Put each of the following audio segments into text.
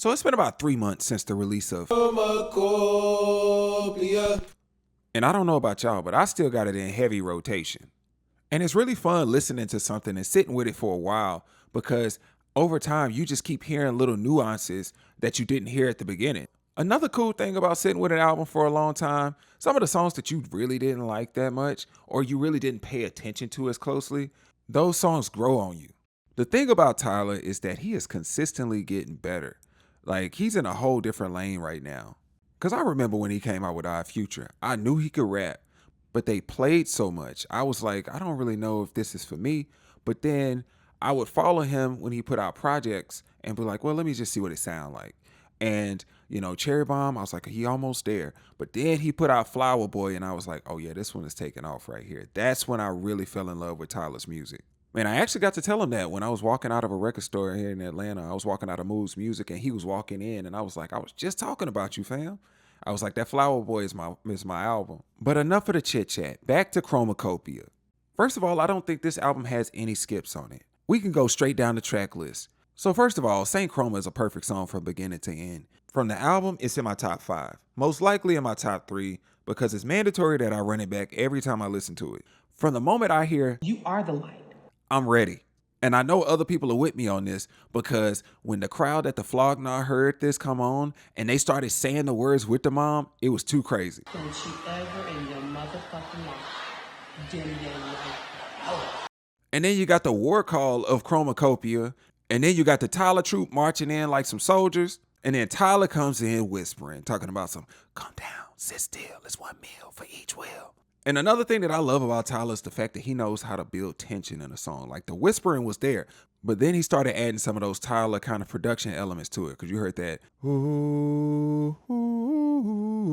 So it's been about 3 months since the release of Chromokopia. and I don't know about y'all, but I still got it in heavy rotation. And it's really fun listening to something and sitting with it for a while because over time you just keep hearing little nuances that you didn't hear at the beginning. Another cool thing about sitting with an album for a long time, some of the songs that you really didn't like that much or you really didn't pay attention to as closely, those songs grow on you. The thing about Tyler is that he is consistently getting better. Like, he's in a whole different lane right now. Because I remember when he came out with Our Future, I knew he could rap, but they played so much. I was like, I don't really know if this is for me. But then I would follow him when he put out projects and be like, well, let me just see what it sound like. And, Cherry Bomb, I was like, he almost there. But then he put out Flower Boy, and I was like, oh yeah, this one is taking off right here. That's when I really fell in love with Tyler's music. Man, I actually got to tell him that when I was walking out of a record store here in Atlanta. I was walking out of Moves Music and he was walking in and I was like, I was just talking about you, fam. I was like, that Flower Boy is my album. But enough of the chit chat. Back to Chromokopia. First of all, I don't think this album has any skips on it. We can go straight down the track list. So first of all, Saint Chroma is a perfect song from beginning to end. From the album, it's in my top 5. Most likely in my top 3 because it's mandatory that I run it back every time I listen to it. From the moment I hear, "You are the light," I'm ready. And I know other people are with me on this because when the crowd at the Flognar heard this come on and they started saying the words with the mom, it was too crazy. "Don't you ever in your motherfucking life dim your light out." And then you got the war call of Chromokopia. And then you got the Tyler troop marching in like some soldiers. And then Tyler comes in whispering, talking about some, calm down, sit still, it's 1 meal for each will. And another thing that I love about Tyler is the fact that he knows how to build tension in a song. Like the whispering was there, but then he started adding some of those Tyler kind of production elements to it. Because you heard that, ooh, ooh,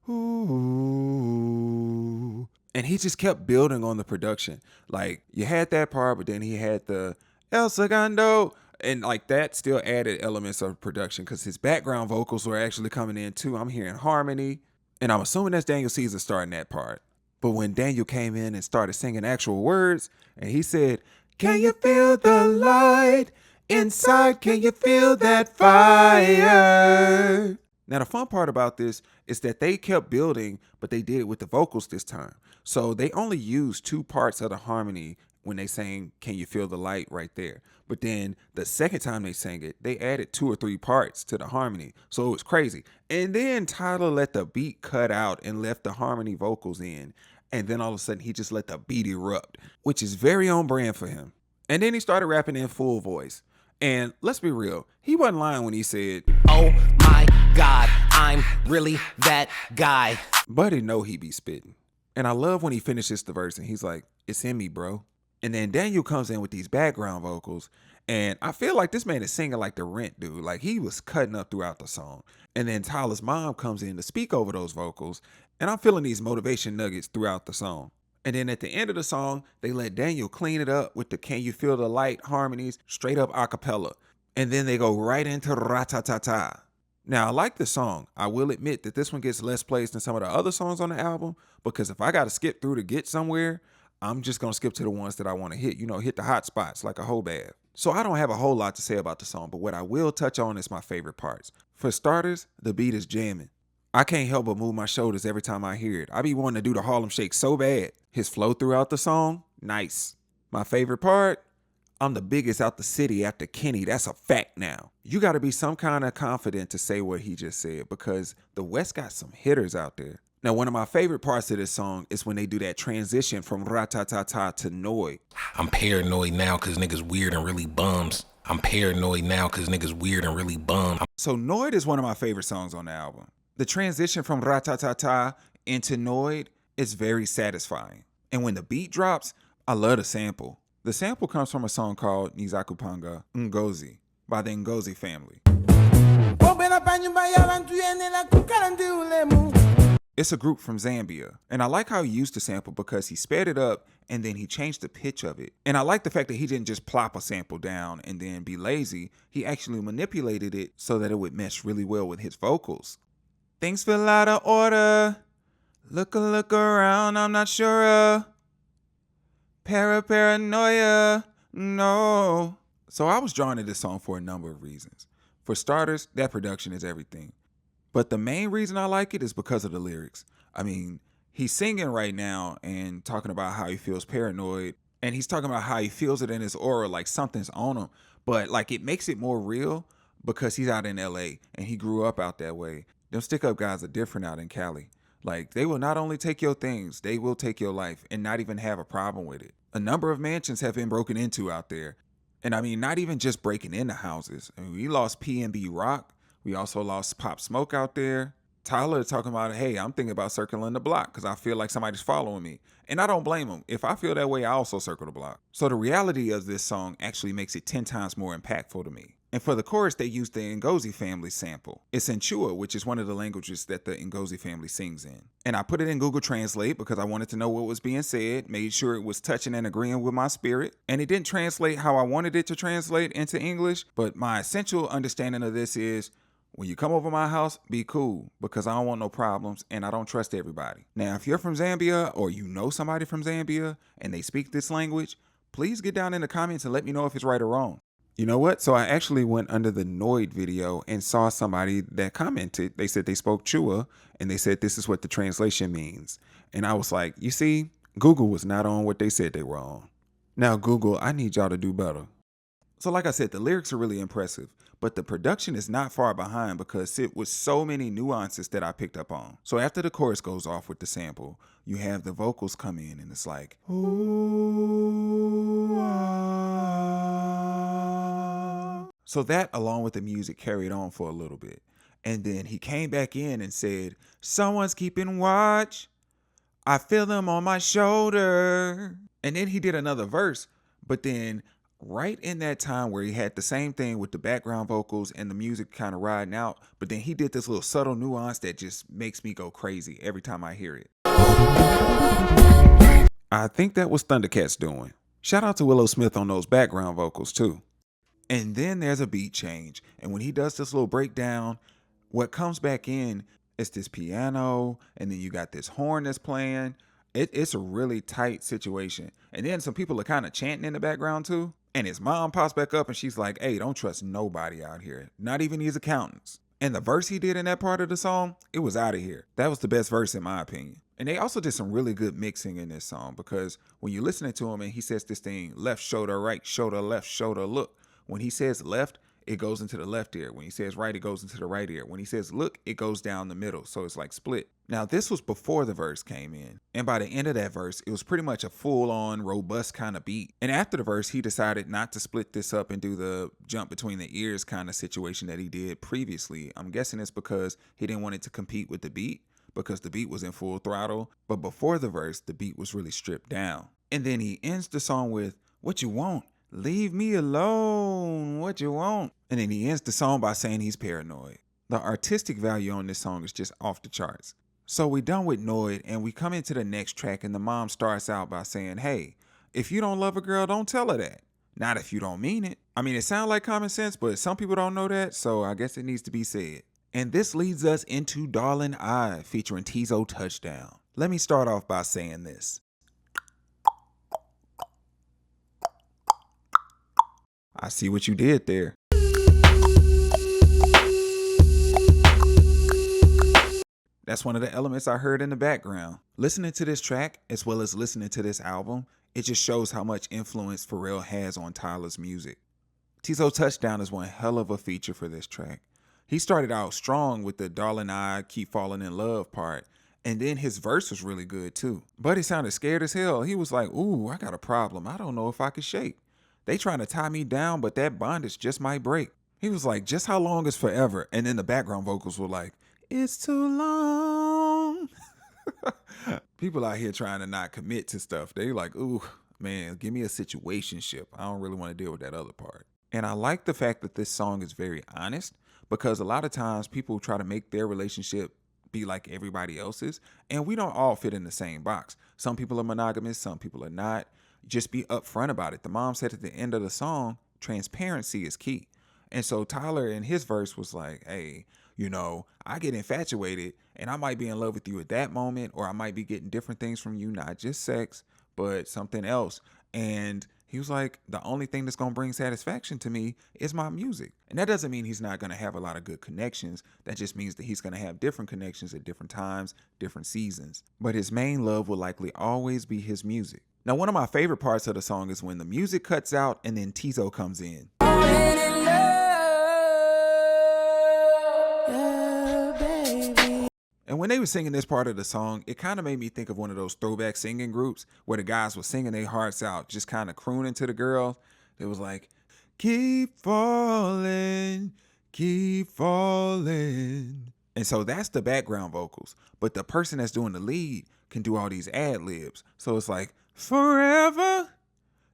ooh, ooh. And he just kept building on the production. Like you had that part, but then he had the El Segundo. And like that still added elements of production because his background vocals were actually coming in too. I'm hearing harmony. And I'm assuming that's Daniel Caesar starting that part. But when Daniel came in and started singing actual words, and he said, can you feel the light inside? Can you feel that fire? Now, the fun part about this is that they kept building, but they did it with the vocals this time. So they only used 2 parts of the harmony when they sang, can you feel the light right there? But then the second time they sang it, they added 2 or 3 parts to the harmony. So it was crazy. And then Tyler let the beat cut out and left the harmony vocals in. And then all of a sudden he just let the beat erupt, which is very on brand for him. And then he started rapping in full voice. And let's be real, he wasn't lying when he said, Oh my God, I'm really that guy. But he know he be spitting. And I love when he finishes the verse and he's like, it's in me, bro. And then Daniel comes in with these background vocals. And I feel like this man is singing like the Rent dude. Like he was cutting up throughout the song. And then Tyler's mom comes in to speak over those vocals. And I'm feeling these motivation nuggets throughout the song. And then at the end of the song, they let Daniel clean it up with the Can You Feel the Light harmonies straight up a cappella. And then they go right into Ratatata. Now, I like the song. I will admit that this one gets less plays than some of the other songs on the album. Because if I got to skip through to get somewhere, I'm just going to skip to the ones that I want to hit. Hit the hot spots like a whole bath. So I don't have a whole lot to say about the song, but what I will touch on is my favorite parts. For starters, the beat is jamming. I can't help but move my shoulders every time I hear it. I be wanting to do the Harlem Shake so bad. His flow throughout the song, nice. My favorite part, I'm the biggest out the city after Kenny. That's a fact now. You got to be some kind of confident to say what he just said because the West got some hitters out there. Now, one of my favorite parts of this song is when they do that transition from Ratatata to Noid. I'm paranoid now because niggas weird and really bums. I'm paranoid now because niggas weird and really bum. So Noid is one of my favorite songs on the album. The transition from Ratatata into Noid is very satisfying. And when the beat drops, I love the sample. The sample comes from a song called Nizakupanga Ngozi by the Ngozi family. It's a group from Zambia, and I like how he used the sample because he sped it up and then he changed the pitch of it. And I like the fact that he didn't just plop a sample down and then be lazy. He actually manipulated it so that it would mesh really well with his vocals. Things feel out of order. Look around, I'm not sure. Paranoia, no. So I was drawn to this song for a number of reasons. For starters, that production is everything. But the main reason I like it is because of the lyrics. I mean, he's singing right now and talking about how he feels paranoid, and he's talking about how he feels it in his aura like something's on him. But like it makes it more real because he's out in LA and he grew up out that way. Them stick up guys are different out in Cali. Like they will not only take your things, they will take your life and not even have a problem with it. A number of mansions have been broken into out there. And I mean, not even just breaking into houses. I mean, we lost PNB Rock. We also lost Pop Smoke out there. Tyler talking about, hey, I'm thinking about circling the block because I feel like somebody's following me. And I don't blame him. If I feel that way, I also circle the block. So the reality of this song actually makes it 10 times more impactful to me. And for the chorus, they used the Ngozi family sample. It's in Chua, which is one of the languages that the Ngozi family sings in. And I put it in Google Translate because I wanted to know what was being said, made sure it was touching and agreeing with my spirit. And it didn't translate how I wanted it to translate into English, but my essential understanding of this is, when you come over my house, be cool because I don't want no problems and I don't trust everybody. Now, if you're from Zambia or you know somebody from Zambia and they speak this language, please get down in the comments and let me know if it's right or wrong. You know what? So I actually went under the Noid video and saw somebody that commented. They said they spoke Chua and they said this is what the translation means. And I was like, you see, Google was not on what they said they were on. Now, Google, I need y'all to do better. So like I said, the lyrics are really impressive, but the production is not far behind because it was so many nuances that I picked up on. So after the chorus goes off with the sample, you have the vocals come in and it's like, ooh, ah. So that along with the music carried on for a little bit. And then he came back in and said, someone's keeping watch. I feel them on my shoulder. And then he did another verse, but then right in that time where he had the same thing with the background vocals and the music kind of riding out, but then he did this little subtle nuance that just makes me go crazy every time I hear it. I think that was Thundercats doing. Shout out to Willow Smith on those background vocals too. And then there's a beat change. And when he does this little breakdown, what comes back in is this piano, and then you got this horn that's playing. It's a really tight situation. And then some people are kind of chanting in the background too. And his mom pops back up and she's like, hey, don't trust nobody out here, not even these accountants. And the verse he did in that part of the song, it was out of here. That was the best verse in my opinion. And they also did some really good mixing in this song because when you're listening to him and he says this thing, left shoulder, right shoulder, left shoulder, look. When he says left, it goes into the left ear. When he says right, it goes into the right ear. When he says look, it goes down the middle. So it's like split. Now, this was before the verse came in. And by the end of that verse, it was pretty much a full-on, robust kind of beat. And after the verse, he decided not to split this up and do the jump between the ears kind of situation that he did previously. I'm guessing it's because he didn't want it to compete with the beat because the beat was in full throttle. But before the verse, the beat was really stripped down. And then he ends the song with, what you want? Leave me alone, what you want? And then he ends the song by saying he's paranoid. The artistic value on this song is just off the charts. So we done with Noid and we come into the next track and the mom starts out by saying, hey, if you don't love a girl, don't tell her that. Not if you don't mean it. I mean, it sounds like common sense, but some people don't know that, so I guess it needs to be said. And this leads us into Darling I featuring Tizo Touchdown. Let me start off by saying this. I see what you did there. That's one of the elements I heard in the background. Listening to this track, as well as listening to this album, it just shows how much influence Pharrell has on Tyler's music. Tizo Touchdown is one hell of a feature for this track. He started out strong with the Darling I Keep Falling in Love part, and then his verse was really good too. But he sounded scared as hell. He was like, ooh, I got a problem. I don't know if I can shake. They trying to tie me down, but that bondage just might break. He was like, just how long is forever? And then the background vocals were like, it's too long. People out here trying to not commit to stuff. They like, ooh, man, give me a situationship. I don't really want to deal with that other part. And I like the fact that this song is very honest because a lot of times people try to make their relationship be like everybody else's. And we don't all fit in the same box. Some people are monogamous, some people are not. Just be upfront about it. The mom said at the end of the song, transparency is key. And so Tyler in his verse was like, hey, you know, I get infatuated and I might be in love with you at that moment, or I might be getting different things from you, not just sex, but something else. And He was like, the only thing that's going to bring satisfaction to me is my music. And that doesn't mean he's not going to have a lot of good connections. That just means that he's going to have different connections at different times, different seasons. But his main love will likely always be his music. Now, one of my favorite parts of the song is when the music cuts out and then Tizo comes in. And when they were singing this part of the song, it kind of made me think of one of those throwback singing groups where the guys were singing their hearts out, just kind of crooning to the girls. It was like, keep falling, keep falling. And so that's the background vocals. But the person that's doing the lead can do all these ad libs. So it's like, forever,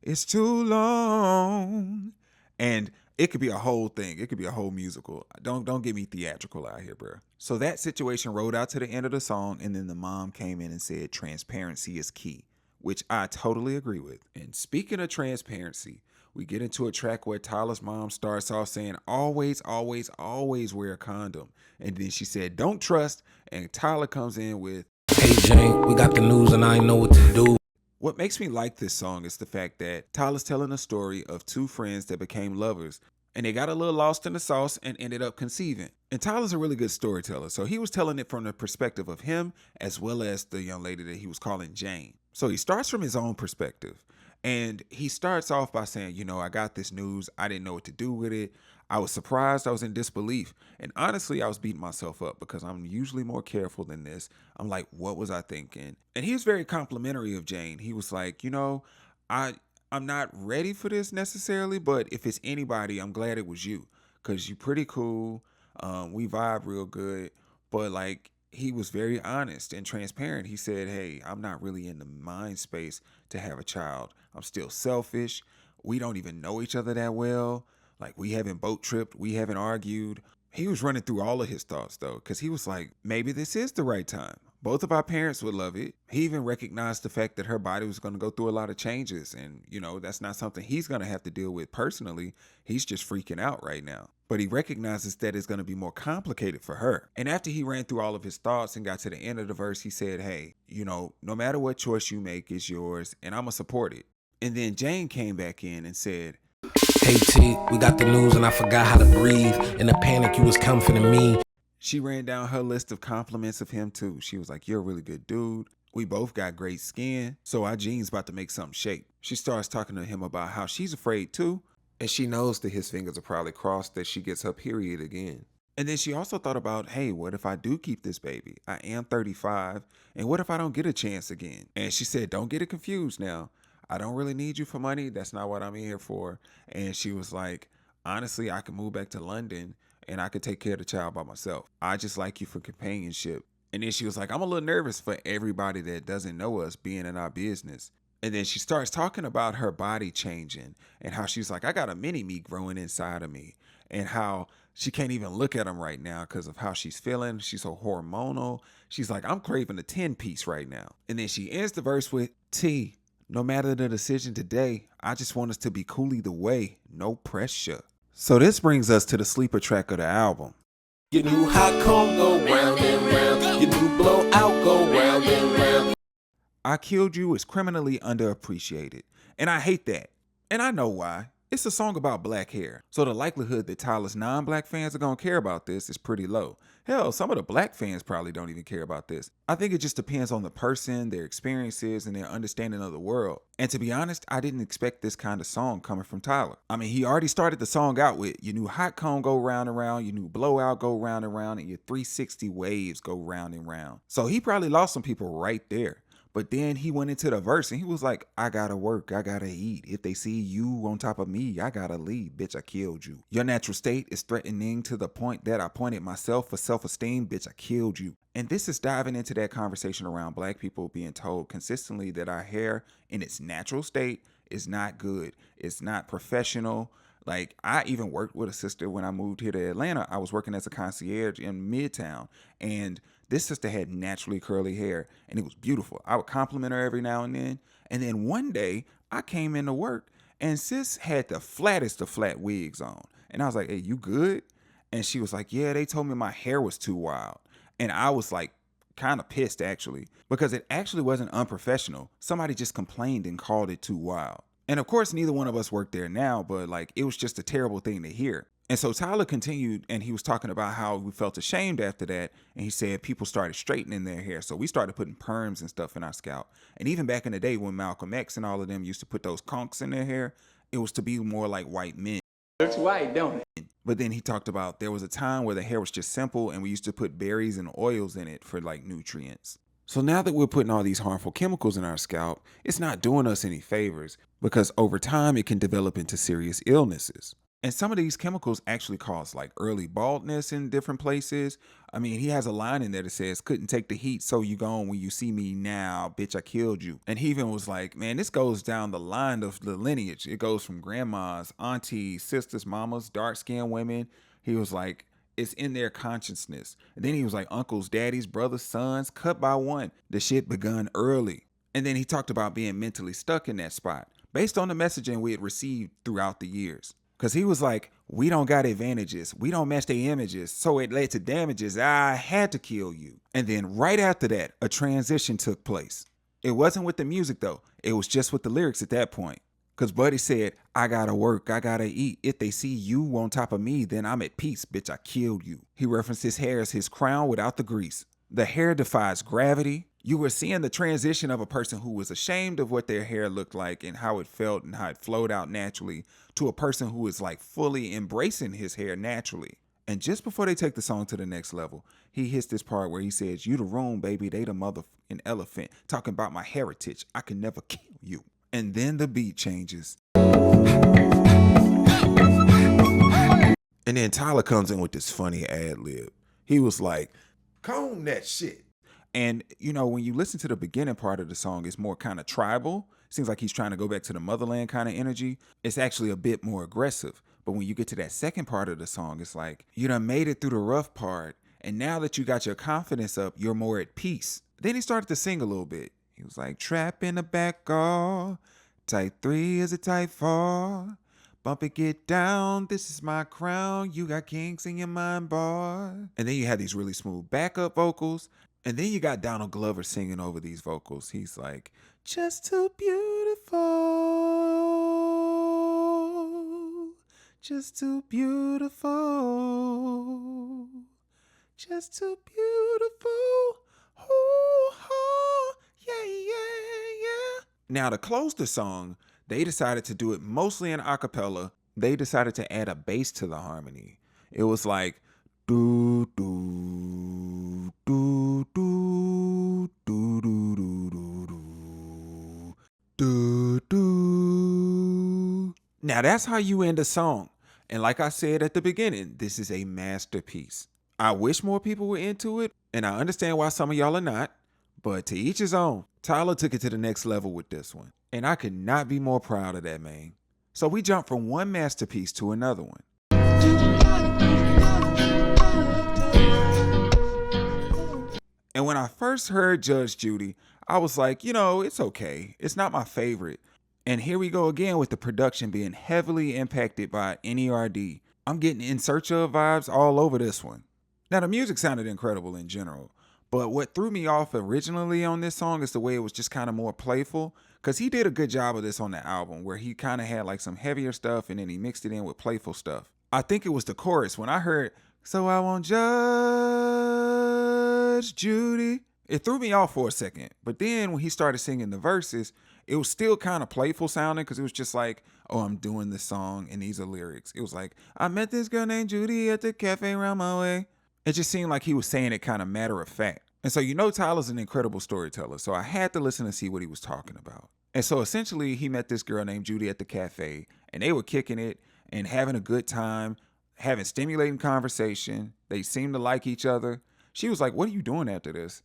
it's too long. And it could be a whole thing. It could be a whole musical. Don't get me theatrical out here, bro. So that situation rolled out to the end of the song, and then the mom came in and said transparency is key, which I totally agree with. And speaking of transparency, we get into a track where Tyler's mom starts off saying, always, always, always wear a condom. And then she said, don't trust. And Tyler comes in with, Hey Jane, we got the news and I ain't know what to do. What makes me like this song is the fact that Tyler's telling a story of two friends that became lovers, and they got a little lost in the sauce and ended up conceiving. And Tyler's a really good storyteller, so he was telling it from the perspective of him as well as the young lady that he was calling Jane. So he starts from his own perspective, and he starts off by saying, I got this news. I didn't know what to do with it. I was surprised. I was in disbelief. And honestly, I was beating myself up because I'm usually more careful than this. I'm like, what was I thinking? And he was very complimentary of Jane. He was like, I'm not ready for this necessarily, but if it's anybody, I'm glad it was you because you're pretty cool. We vibe real good. But like, he was very honest and transparent. He said, hey, I'm not really in the mind space to have a child. I'm still selfish. We don't even know each other that well. Like, we haven't boat tripped. We haven't argued. He was running through all of his thoughts, though, because he was like, maybe this is the right time. Both of our parents would love it. He even recognized the fact that her body was going to go through a lot of changes. And, that's not something he's going to have to deal with personally. He's just freaking out right now. But he recognizes that it's going to be more complicated for her. And after he ran through all of his thoughts and got to the end of the verse, he said, hey, no matter what choice you make, it's yours, and I'm going to support it. And then Jane came back in and said, Hey T, we got the news and I forgot how to breathe. In the panic, you was comforting me. She ran down her list of compliments of him too. She was like, you're a really good dude. We both got great skin. So our genes about to make something shake. She starts talking to him about how she's afraid too. And she knows that his fingers are probably crossed that she gets her period again. And then she also thought about, hey, what if I do keep this baby? I am 35. And what if I don't get a chance again? And she said, don't get it confused now. I don't really need you for money. That's not what I'm here for. And she was like, honestly, I could move back to London and I could take care of the child by myself. I just like you for companionship. And then she was like, I'm a little nervous for everybody that doesn't know us being in our business. And then she starts talking about her body changing and how she's like, I got a mini me growing inside of me, and how she can't even look at him right now because of how she's feeling. She's so hormonal. She's like, I'm craving a 10-piece right now. And then she ends the verse with, T, no matter the decision today, I just want us to be cool either way. No pressure. So this brings us to the sleeper track of the album. Your new hot comb go round and round. Your new blowout go round and round. I Killed You is criminally underappreciated. And I hate that. And I know why. It's a song about black hair. So the likelihood that Tyler's non-black fans are going to care about this is pretty low. Hell, some of the black fans probably don't even care about this. I think it just depends on the person, their experiences, and their understanding of the world. And to be honest, I didn't expect this kind of song coming from Tyler. I mean, he already started the song out with your new hot cone go round and round, your new blowout go round and round, and your 360 waves go round and round. So he probably lost some people right there. But then he went into the verse and he was like, I gotta work, I gotta eat. If they see you on top of me, I gotta leave. Bitch, I killed you. Your natural state is threatening to the point that I pointed myself for self-esteem. Bitch, I killed you. And this is diving into that conversation around black people being told consistently that our hair in its natural state is not good. It's not professional. Like, I even worked with a sister when I moved here to Atlanta. I was working as a concierge in Midtown, and this sister had naturally curly hair, and it was beautiful. I would compliment her every now and then one day, I came into work, and sis had the flattest of flat wigs on. And I was like, hey, you good? And she was like, yeah, they told me my hair was too wild. And I was like, kind of pissed, actually, because it actually wasn't unprofessional. Somebody just complained and called it too wild. And of course, neither one of us worked there now, but like it was just a terrible thing to hear. And so Tyler continued and he was talking about how we felt ashamed after that. And he said people started straightening their hair. So we started putting perms and stuff in our scalp. And even back in the day when Malcolm X and all of them used to put those conks in their hair, it was to be more like white men. Looks white, don't it? But then he talked about there was a time where the hair was just simple and we used to put berries and oils in it for like nutrients. So now that we're putting all these harmful chemicals in our scalp, it's not doing us any favors because over time it can develop into serious illnesses. And some of these chemicals actually cause like early baldness in different places. I mean, he has a line in there that says, couldn't take the heat, so you gone when you see me now, bitch, I killed you. And he even was like, man, this goes down the line of the lineage. It goes from grandmas, aunties, sisters, mamas, dark-skinned women. He was like, it's in their consciousness. And then he was like, uncles, daddies, brothers, sons, cut by one. The shit begun early. And then he talked about being mentally stuck in that spot based on the messaging we had received throughout the years. Because he was like, we don't got advantages. We don't match their images. So it led to damages. I had to kill you. And then right after that, a transition took place. It wasn't with the music though. It was just with the lyrics at that point. Because Buddy said, I gotta work, I gotta eat. If they see you on top of me, then I'm at peace. Bitch, I killed you. He referenced his hair as his crown without the grease. The hair defies gravity. You were seeing the transition of a person who was ashamed of what their hair looked like and how it felt and how it flowed out naturally to a person who is like fully embracing his hair naturally. And just before they take the song to the next level, he hits this part where he says, you the room, baby, they the motherfucking elephant. Talking about my heritage, I can never kill you. And then the beat changes. And then Tyler comes in with this funny ad lib. He was like, comb that shit. And, you know, when you listen to the beginning part of the song, it's more kind of tribal. Seems like he's trying to go back to the motherland kind of energy. It's actually a bit more aggressive. But when you get to that second part of the song, it's like, you done made it through the rough part. And now that you got your confidence up, you're more at peace. Then he started to sing a little bit. He was like, trap in the back, oh, type 3 is a type 4. Bump it, get down, this is my crown. You got kinks in your mind, boy. And then you had these really smooth backup vocals. And then you got Donald Glover singing over these vocals. He's like, just too beautiful, just too beautiful, just too beautiful. Ooh, oh, yeah, yeah, yeah. Now to close the song, they decided to do it mostly in a cappella. They decided to add a bass to the harmony. It was like, do, do, do, do, do, do, do, do, do, do. Now that's how you end a song. And like I said at the beginning, this is a masterpiece. I wish more people were into it, and I understand why some of y'all are not, but to each his own. Tyler took it to the next level with this one, and I could not be more proud of that man. So we jumped from one masterpiece to another one. And when I first heard Judge Judy, I was like, you know, it's okay. It's not my favorite. And here we go again with the production being heavily impacted by NERD. I'm getting In Search Of vibes all over this one. Now, the music sounded incredible in general, but what threw me off originally on this song is the way it was just kind of more playful, because he did a good job of this on the album, where he kind of had like some heavier stuff and then he mixed it in with playful stuff. I think it was the chorus when I heard, so I won't judge Judy. It threw me off for a second, but then when he started singing the verses, it was still kind of playful sounding, because it was just like, oh, I'm doing this song and these are lyrics. It was like, I met this girl named Judy at the cafe around my way. It just seemed like he was saying it kind of matter of fact. And so, you know, Tyler's an incredible storyteller, so I had to listen to see what he was talking about. And so essentially he met this girl named Judy at the cafe, and they were kicking it and having a good time, having stimulating conversation. They seemed to like each other. She was like, what are you doing after this?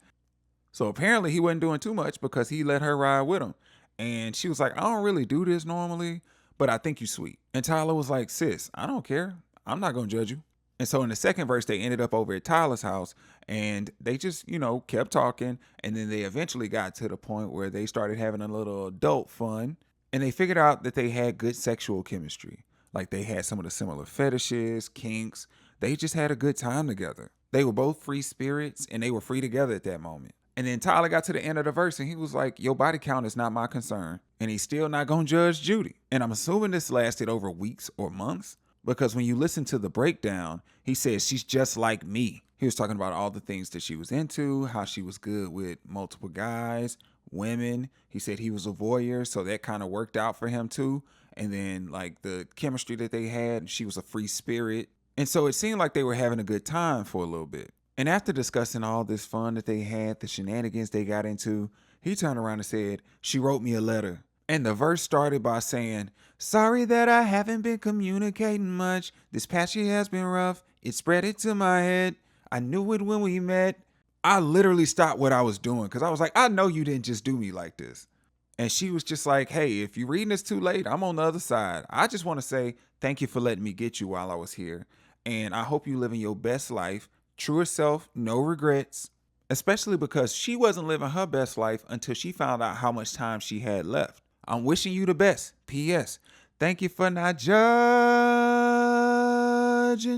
So apparently he wasn't doing too much, because he let her ride with him. And she was like, I don't really do this normally, but I think you sweet. And Tyler was like, sis, I don't care. I'm not going to judge you. And so in the second verse, they ended up over at Tyler's house, and they just, you know, kept talking. And then they eventually got to the point where they started having a little adult fun, and they figured out that they had good sexual chemistry. Like they had some of the similar fetishes, kinks. They just had a good time together. They were both free spirits, and they were free together at that moment. And then Tyler got to the end of the verse and he was like, your body count is not my concern. And he's still not gonna judge Judy. And I'm assuming this lasted over weeks or months, because when you listen to the breakdown, he says she's just like me. He was talking about all the things that she was into, how she was good with multiple guys, women. He said he was a voyeur, so that kind of worked out for him too. And then like the chemistry that they had, she was a free spirit. And so it seemed like they were having a good time for a little bit. And after discussing all this fun that they had, the shenanigans they got into, he turned around and said, she wrote me a letter. And the verse started by saying, sorry that I haven't been communicating much. This past year has been rough. It spread it to my head. I knew it when we met. I literally stopped what I was doing because I was like, I know you didn't just do me like this. And she was just like, hey, if you're reading this too late, I'm on the other side. I just want to say thank you for letting me get you while I was here. And I hope you living your best life, truest self, no regrets. Especially because she wasn't living her best life until she found out how much time she had left. I'm wishing you the best. P.S. Thank you for not judging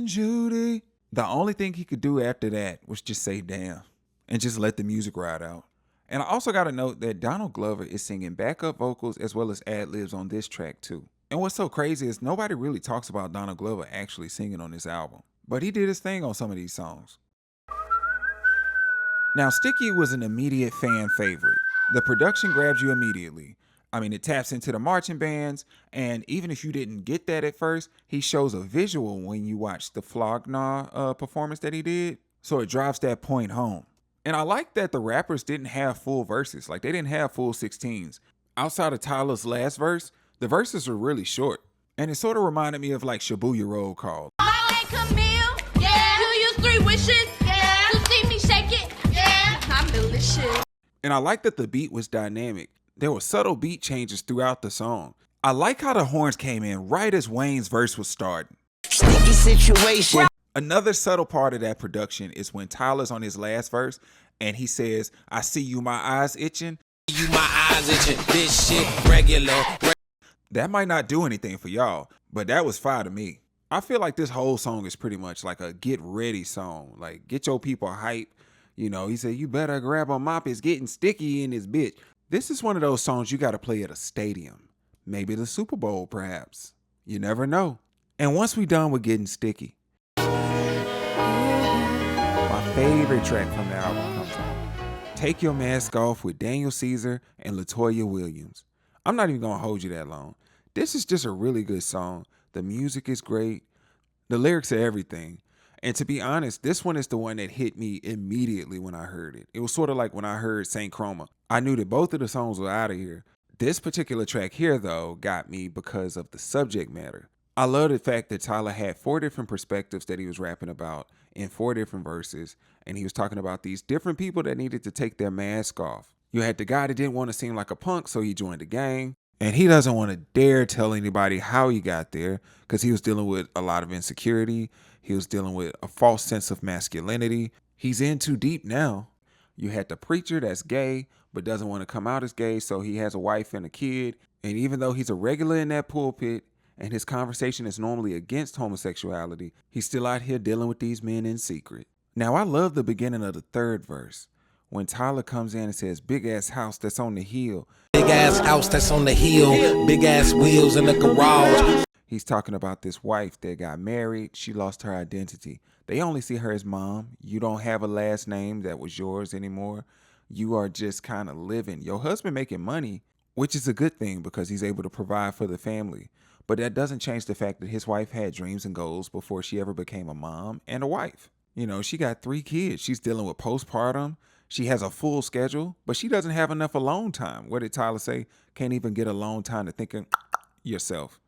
Judy. The only thing he could do after that was just say damn and just let the music ride out. And I also got to note that Donald Glover is singing backup vocals as well as ad-libs on this track too. And what's so crazy is nobody really talks about Donald Glover actually singing on this album. But he did his thing on some of these songs. Now, Sticky was an immediate fan favorite. The production grabs you immediately. I mean, it taps into the marching bands, and even if you didn't get that at first, he shows a visual when you watch the Flognaw performance that he did, so it drives that point home. And I like that the rappers didn't have full verses, like they didn't have full 16s. Outside of Tyler's last verse, the verses were really short, and it sort of reminded me of like Shibuya Roll Call. My name Camille, yeah. You use 3 wishes, yeah. You see me shake it, yeah. I'm delicious. And I like that the beat was dynamic. There were subtle beat changes throughout the song. I like how the horns came in right as Wayne's verse was starting. Sticky situation. Another subtle part of that production is when Tyler's on his last verse and he says, I see you, my eyes itching. You my eyes itching. This shit regular. That might not do anything for y'all, but that was fire to me. I feel like this whole song is pretty much like a get ready song. Like get your people hype. You know, he said, you better grab a mop. It's getting sticky in this bitch. This is one of those songs you got to play at a stadium. Maybe the Super Bowl, perhaps. You never know. And once we done with getting sticky, my favorite track from the album comes on. Take Your Mask Off with Daniel Caesar and LaToya Williams. I'm not even going to hold you that long. This is just a really good song. The music is great. The lyrics are everything. And to be honest, this one is the one that hit me immediately when I heard it. It was sort of like when I heard St. Chroma. I knew that both of the songs were out of here. This particular track here, though, got me because of the subject matter. I love the fact that Tyler had 4 different perspectives that he was rapping about in 4 different verses. And he was talking about these different people that needed to take their mask off. You had the guy that didn't want to seem like a punk, so he joined the gang. And he doesn't want to dare tell anybody how he got there because he was dealing with a lot of insecurity. He was dealing with a false sense of masculinity. He's in too deep now. You had the preacher that's gay, but doesn't want to come out as gay, so he has a wife and a kid. And even though he's a regular in that pulpit and his conversation is normally against homosexuality, he's still out here dealing with these men in secret. Now, I love the beginning of the 3rd verse when Tyler comes in and says, big ass house that's on the hill. Big ass house that's on the hill. Big ass wheels in the garage. He's talking about this wife that got married. She lost her identity. They only see her as mom. You don't have a last name that was yours anymore. You are just kind of living. Your husband making money, which is a good thing because he's able to provide for the family. But that doesn't change the fact that his wife had dreams and goals before she ever became a mom and a wife. You know, she got 3 kids. She's dealing with postpartum. She has a full schedule, but she doesn't have enough alone time. What did Tyler say? Can't even get alone time to think of yourself.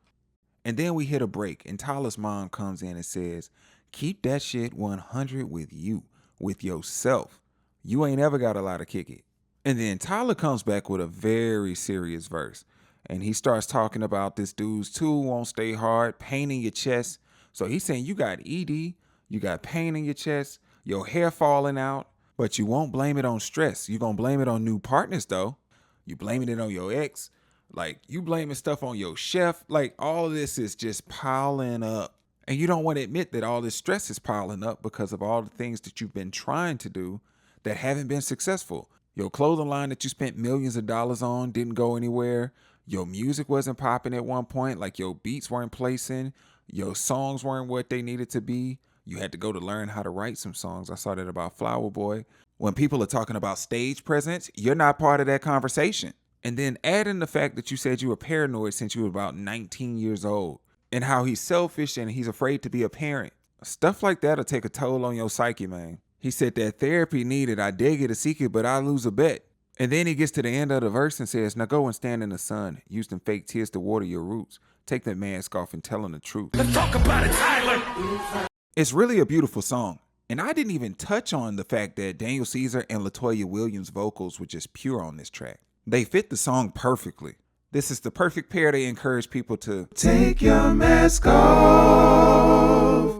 And then we hit a break and Tyler's mom comes in and says, keep that shit 100 with you, with yourself. You ain't ever got a lot to kick it. And then Tyler comes back with a very serious verse. And he starts talking about this dude's tool won't stay hard, pain in your chest. So he's saying you got ED, you got pain in your chest, your hair falling out, but you won't blame it on stress. You're going to blame it on new partners though. You blaming it on your ex. Like you blaming stuff on your chef. Like all of this is just piling up. And you don't want to admit that all this stress is piling up because of all the things that you've been trying to do that haven't been successful. Your clothing line that you spent millions of dollars on didn't go anywhere. Your music wasn't popping at one point, like your beats weren't placing, your songs weren't what they needed to be. You had to go to learn how to write some songs. I saw that about Flower Boy. When people are talking about stage presence, you're not part of that conversation. And then add in the fact that you said you were paranoid since you were about 19 years old, and how he's selfish and he's afraid to be a parent. Stuff like that'll take a toll on your psyche, man. He said that therapy needed. I dare get to seek it, but I lose a bet. And then he gets to the end of the verse and says, now go and stand in the sun. Use them fake tears to water your roots. Take that mask off and tell him the truth. Let's talk about it, Tyler. It's really a beautiful song. And I didn't even touch on the fact that Daniel Caesar and LaToya Williams' vocals were just pure on this track. They fit the song perfectly. This is the perfect pair to encourage people to take your mask off.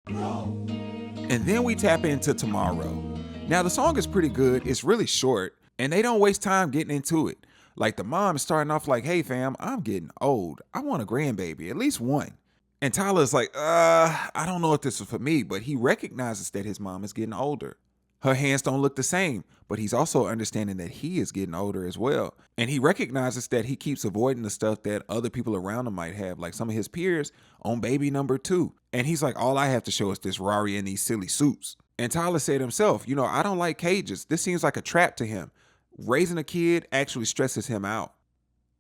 And then we tap into Tomorrow. Now the song is pretty good. It's really short and they don't waste time getting into it. Like the mom is starting off like, hey fam, I'm getting old. I want a grandbaby, at least one. And Tyler's like, I don't know if this is for me, but he recognizes that his mom is getting older. Her hands don't look the same, but he's also understanding that he is getting older as well. And he recognizes that he keeps avoiding the stuff that other people around him might have, like some of his peers on baby number 2. And he's like, all I have to show is this Rari and these silly suits. And Tyler said himself, I don't like cages. This seems like a trap to him. Raising a kid actually stresses him out.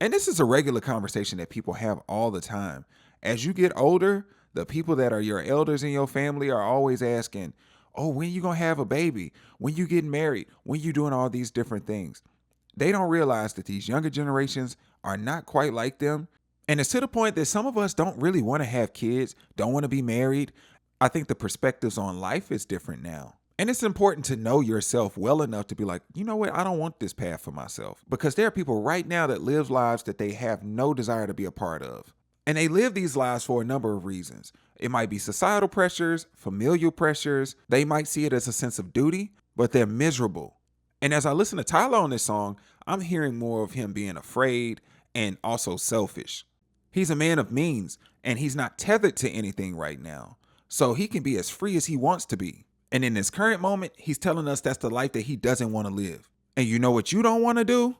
And this is a regular conversation that people have all the time. As you get older, the people that are your elders in your family are always asking, oh, when you gonna have a baby? When you getting married? When you doing all these different things? They don't realize that these younger generations are not quite like them. And it's to the point that some of us don't really want to have kids, don't want to be married. I think the perspectives on life is different now. And it's important to know yourself well enough to be like, you know what? I don't want this path for myself. Because there are people right now that live lives that they have no desire to be a part of. And they live these lives for a number of reasons. It might be societal pressures, familial pressures. They might see it as a sense of duty, but they're miserable. And as I listen to Tyler on this song, I'm hearing more of him being afraid and also selfish. He's a man of means, and he's not tethered to anything right now. So he can be as free as he wants to be. And in this current moment, he's telling us that's the life that he doesn't want to live. And you know what you don't want to do?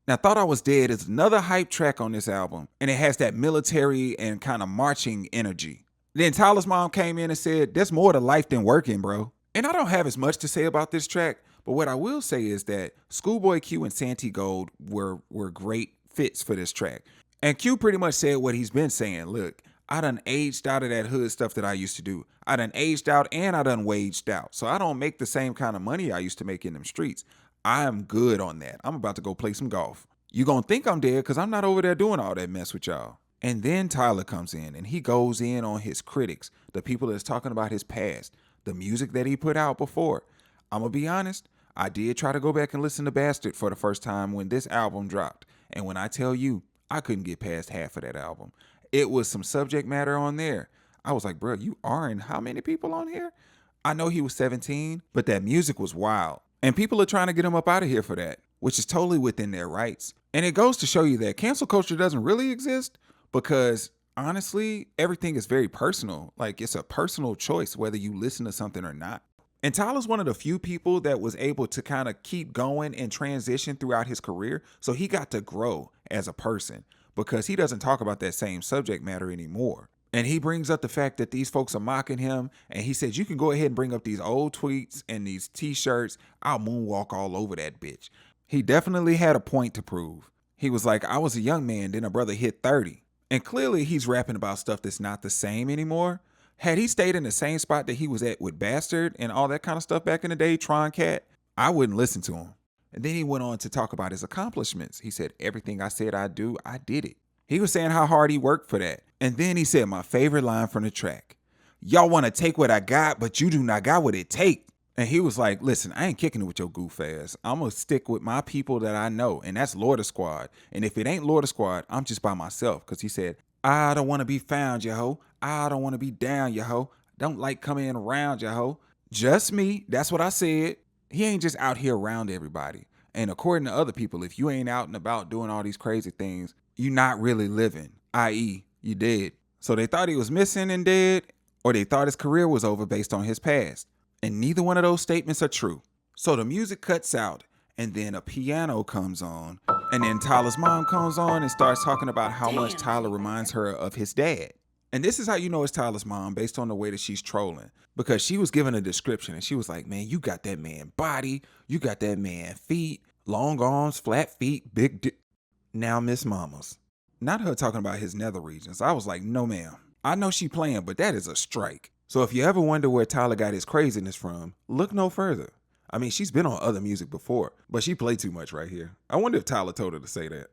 Now, Thought I Was Dead is another hype track on this album, and it has that military and kind of marching energy. Then Tyler's mom came in and said, there's more to life than working, bro. And I don't have as much to say about this track, but what I will say is that Schoolboy Q and Santee Gold were great fits for this track. And Q pretty much said what he's been saying. Look, I done aged out of that hood stuff that I used to do. I done aged out and I done waged out. So I don't make the same kind of money I used to make in them streets. I am good on that. I'm about to go play some golf. You gonna think I'm dead because I'm not over there doing all that mess with y'all. And then Tyler comes in and he goes in on his critics, the people that's talking about his past, the music that he put out before. I'm gonna be honest, I did try to go back and listen to Bastard for the first time when this album dropped. And when I tell you, I couldn't get past half of that album. It was some subject matter on there. I was like, bro, you are in how many people on here? I know he was 17, but that music was wild. And people are trying to get him up out of here for that, which is totally within their rights. And it goes to show you that cancel culture doesn't really exist because honestly, everything is very personal. Like it's a personal choice whether you listen to something or not. And Tyler's one of the few people that was able to kind of keep going and transition throughout his career. So he got to grow as a person because he doesn't talk about that same subject matter anymore. And he brings up the fact that these folks are mocking him. And he says, you can go ahead and bring up these old tweets and these t-shirts. I'll moonwalk all over that bitch. He definitely had a point to prove. He was like, I was a young man, then a brother hit 30. And clearly he's rapping about stuff that's not the same anymore. Had he stayed in the same spot that he was at with Bastard and all that kind of stuff back in the day, Tron Cat, I wouldn't listen to him. And then he went on to talk about his accomplishments. He said, everything I said I'd do, I did it. He was saying how hard he worked for that. And then he said my favorite line from the track. Y'all want to take what I got, but you do not got what it take. And he was like, listen, I ain't kicking it with your goof ass. I'm going to stick with my people that I know. And that's Lorda Squad. And if it ain't Lorda Squad, I'm just by myself. Because he said, I don't want to be found, yo-ho. I don't want to be down, yo-ho. Don't like coming in around, yo-ho. Just me. That's what I said. He ain't just out here around everybody. And according to other people, if you ain't out and about doing all these crazy things, you not really living, i.e. you dead. So they thought he was missing and dead, or they thought his career was over based on his past. And neither one of those statements are true. So the music cuts out, and then a piano comes on, and then Tyler's mom comes on and starts talking about how much Tyler reminds her of his dad. And this is how you know it's Tyler's mom, based on the way that she's trolling, because she was given a description and she was like, man, you got that man body, you got that man feet, long arms, flat feet, big dick. Now Miss Mamas. Not her talking about his nether regions. I was like, no ma'am. I know she playing, but that is a strike. So if you ever wonder where Tyler got his craziness from, look no further. I mean, she's been on other music before, but she played too much right here. I wonder if Tyler told her to say that.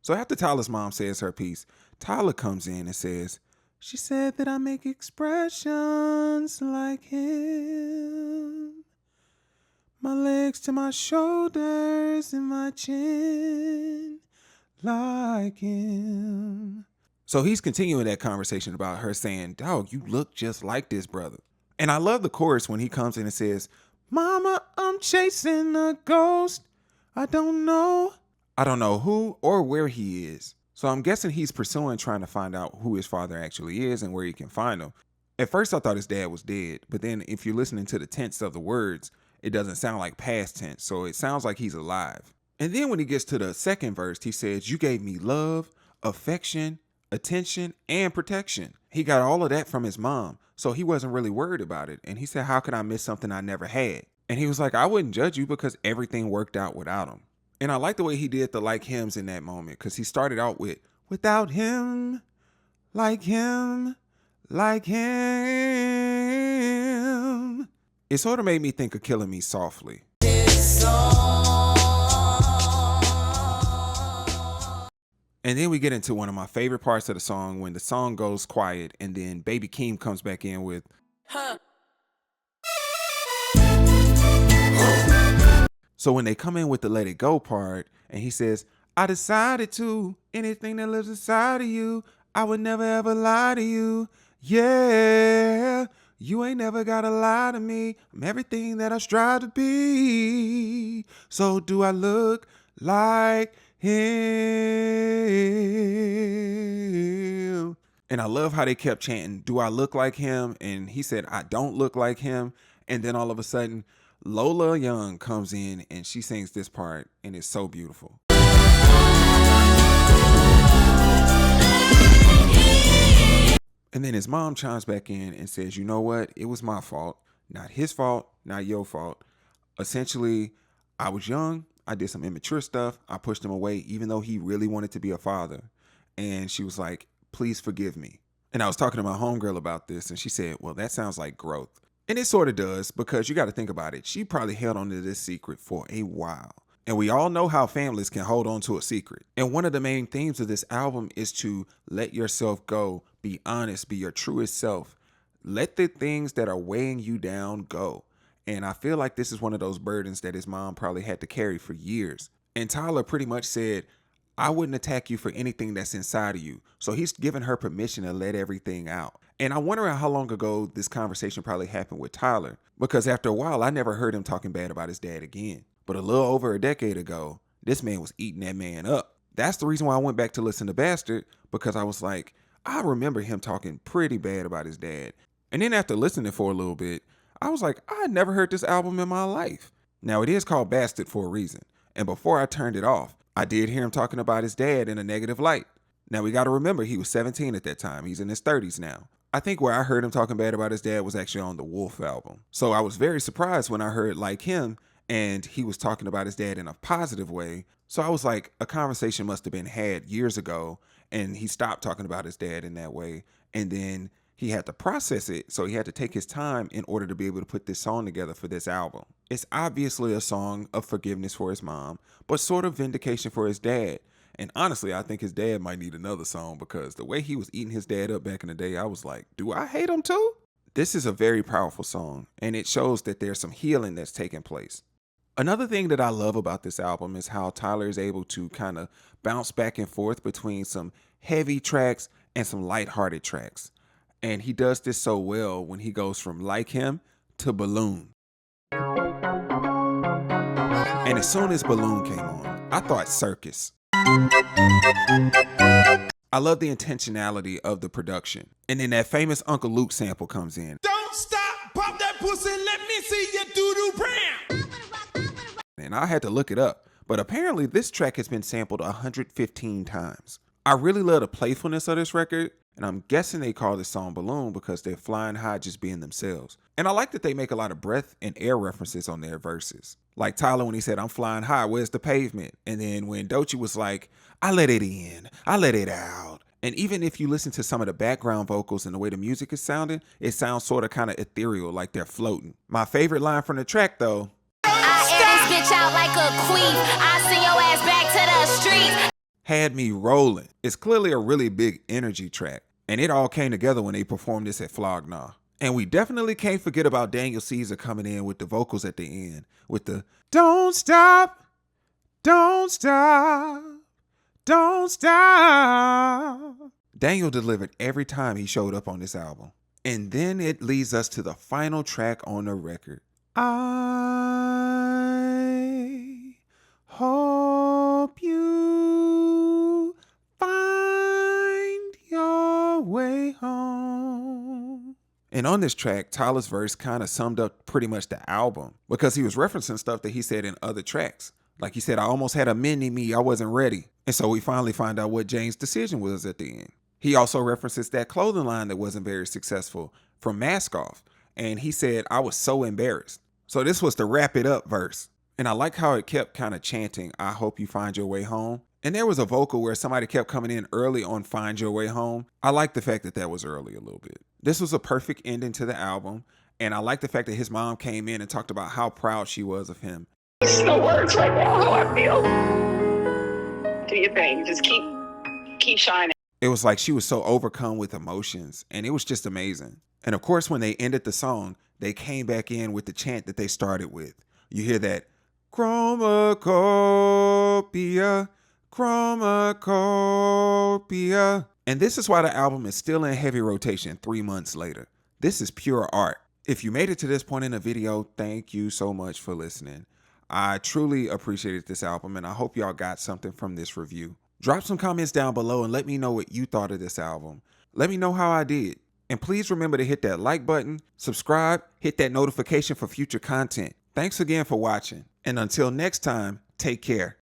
So after Tyler's mom says her piece, Tyler comes in and says, she said that I make expressions like him. My legs to my shoulders and my chin like him. So he's continuing that conversation about her saying, dog, you look just like this brother. And I love the chorus when he comes in and says, Mama, I'm chasing a ghost. I don't know who or where he is. So I'm guessing he's pursuing trying to find out who his father actually is and where he can find him. At first I thought his dad was dead, but then if you're listening to the tense of the words, it doesn't sound like past tense, so it sounds like he's alive. And then when he gets to the second verse, he says, you gave me love, affection, attention, and protection. He got all of that from his mom, so he wasn't really worried about it. And he said, how could I miss something I never had? And he was like, I wouldn't judge you because everything worked out without him. And I like the way he did the like hims in that moment, because he started out with, without him, like him, like him. It sort of made me think of Killing Me Softly. And then we get into one of my favorite parts of the song when the song goes quiet and then Baby Keem comes back in with, So when they come in with the Let It Go part and he says, I decided to, anything that lives inside of you, I would never ever lie to you. Yeah, you ain't never gotta lie to me. I'm everything that I strive to be. So do I look like him? And I love how they kept chanting, do I look like him? And he said, I don't look like him. And then all of a sudden, Lola Young comes in and she sings this part and it's so beautiful. And then his mom chimes back in and says, you know what? It was my fault, not his fault, not your fault. Essentially, I was young. I did some immature stuff. I pushed him away, even though he really wanted to be a father. And she was like, please forgive me. And I was talking to my homegirl about this and she said, well, that sounds like growth. And it sort of does, because you got to think about it. She probably held on to this secret for a while. And we all know how families can hold on to a secret. And one of the main themes of this album is to let yourself go, be honest, be your truest self. Let the things that are weighing you down go. And I feel like this is one of those burdens that his mom probably had to carry for years. And Tyler pretty much said, I wouldn't attack you for anything that's inside of you. So he's giving her permission to let everything out. And I'm wondering how long ago this conversation probably happened with Tyler, because after a while, I never heard him talking bad about his dad again. But a little over a decade ago, this man was eating that man up. That's the reason why I went back to listen to Bastard, because I was like, I remember him talking pretty bad about his dad. And then after listening for a little bit, I was like, I had never heard this album in my life. Now, it is called Bastard for a reason. And before I turned it off, I did hear him talking about his dad in a negative light. Now, we got to remember, he was 17 at that time. He's in his 30s now. I think where I heard him talking bad about his dad was actually on the Wolf album. So I was very surprised when I heard Like Him and he was talking about his dad in a positive way. So I was like, a conversation must have been had years ago and he stopped talking about his dad in that way. And then he had to process it. So he had to take his time in order to be able to put this song together for this album. It's obviously a song of forgiveness for his mom, but sort of vindication for his dad. And honestly, I think his dad might need another song, because the way he was eating his dad up back in the day, I was like, do I hate him too? This is a very powerful song, and it shows that there's some healing that's taking place. Another thing that I love about this album is how Tyler is able to kind of bounce back and forth between some heavy tracks and some lighthearted tracks. And he does this so well when he goes from Like Him to Balloon. And as soon as Balloon came on, I thought Circus. I love the intentionality of the production. And then that famous Uncle Luke sample comes in. Don't stop, pop that pussy, let me see you do-do brown. and I had to look it up, but apparently this track has been sampled 115 times. I really love the playfulness of this record, and I'm guessing they call this song Balloon because they're flying high just being themselves. And I like that they make a lot of breath and air references on their verses. Like Tyler when he said, "I'm flying high, where's the pavement?" And then when Doechii was like, "I let it in, I let it out." And even if you listen to some of the background vocals and the way the music is sounding, it sounds sort of kind of ethereal, like they're floating. My favorite line from the track though, I air this bitch out like a queef. I send your ass back to the streets. had me rolling. It's clearly a really big energy track, and it all came together when they performed this at Flog Gnaw. And we definitely can't forget about Daniel Caesar coming in with the vocals at the end, with the "Don't stop, don't stop, don't stop." Daniel delivered every time he showed up on this album. And then it leads us to the final track on the record. I hope you find your way home. And on this track, Tyler's verse kind of summed up pretty much the album because he was referencing stuff that he said in other tracks. Like he said, "I almost had a mini-me, I wasn't ready." And so we finally find out what Jane's decision was at the end. He also references that clothing line that wasn't very successful from Mask Off. And he said, "I was so embarrassed." So this was the wrap it up verse. And I like how it kept kind of chanting, "I hope you find your way home." And there was a vocal where somebody kept coming in early on "Find Your Way Home." I like the fact that that was early a little bit. This was a perfect ending to the album. And I like the fact that his mom came in and talked about how proud she was of him. It's no words right now how I feel. Do your thing. Just keep shining. It was like she was so overcome with emotions, and it was just amazing. And of course, when they ended the song, they came back in with the chant that they started with. You hear that Chromokopia, Chromokopia. And this is why the album is still in heavy rotation 3 months later. This is pure art. If you made it to this point in the video, thank you so much for listening. I truly appreciated this album, and I hope y'all got something from this review. Drop some comments down below and let me know what you thought of this album. Let me know how I did. And please remember to hit that like button, subscribe, hit that notification for future content. Thanks again for watching. And until next time, take care.